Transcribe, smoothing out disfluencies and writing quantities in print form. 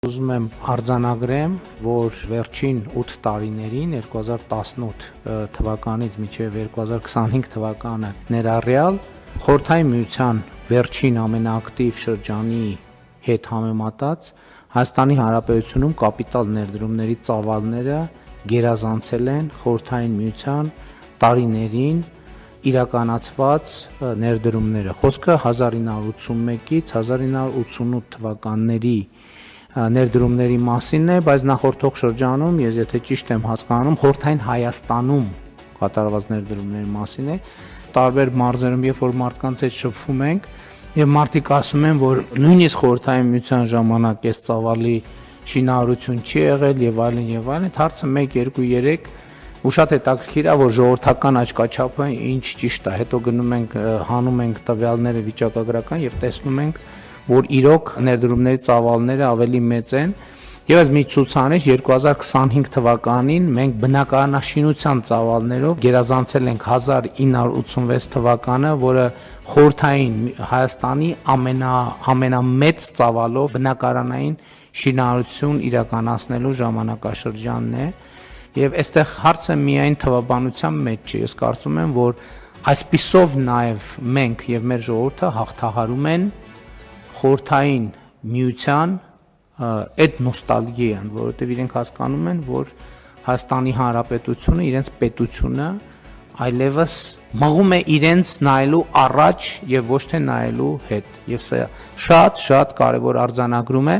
Ուզում եմ արձանագրեմ, որ վերջին 8 տարիներին 2018 թվականից մինչև 2025 թվականը ներառյալ Խորհրդային Միության վերջին ամենաակտիվ շրջանի հետ համեմատած Հայաստանի Հանրապետությունում կապիտալ ներդրումների ծավալները գերազանցել են Խորհրդային Միության տարիներին իրականացված ներդրումները։ Խոսքը 1981-ից 1988 թվականների ներդրումների մասին է, բայց նախորդող շրջանում, ես եթե ճիշտ եմ հասկանում, Խորհրդային Հայաստանում կատարված ներդրումների մասին է, տարբեր մարզերում, երբ որ մարդկանց հետ շփվում ենք, եւ մարդիկ ասում են, որ նույնիսկ Խորհրդային Միության ժամանակ այս ծավալի շինարարություն չի եղել եւ այլն, հարցը 1, 2, 3 ու շատ հետաքրքիր է, որ ժողովրդական աչքաչափը ինչ ճիշտ է, հետո գնում ենք, հանում ենք տվյալները վիճակագրական եւ տեսնում ենք, որ իրոք ներդրումների ծավալները ավելի մեծ են եւ այս մի ցուցանիշ 2025 թվականին մենք բնակարանաշինության ծավալներով գերազանցել ենք 1986 թվականը, որը Խորհրդային Հայաստանի ամենամեծ ծավալով բնակարանային շինարարություն իրականացնելու ժամանակաշրջանն է եւ այստեղ հարցը միայն թվաբանության մեջ չէ, ես կարծում եմ, որ այսպիսով նաեւ մենք եւ մեր ժողովուրդը հաղթահարում են Խորհրդային Միության այդ նոստալգիան, որովհետև իրենք հասկանում են, որ Հայաստանի Հանրապետությունը, իրենց պետությունը այլևս մղում է իրենց նայելու առաջ եւ ոչ թե նայելու հետ։ Եվ սա շատ կարեւոր արձանագրում է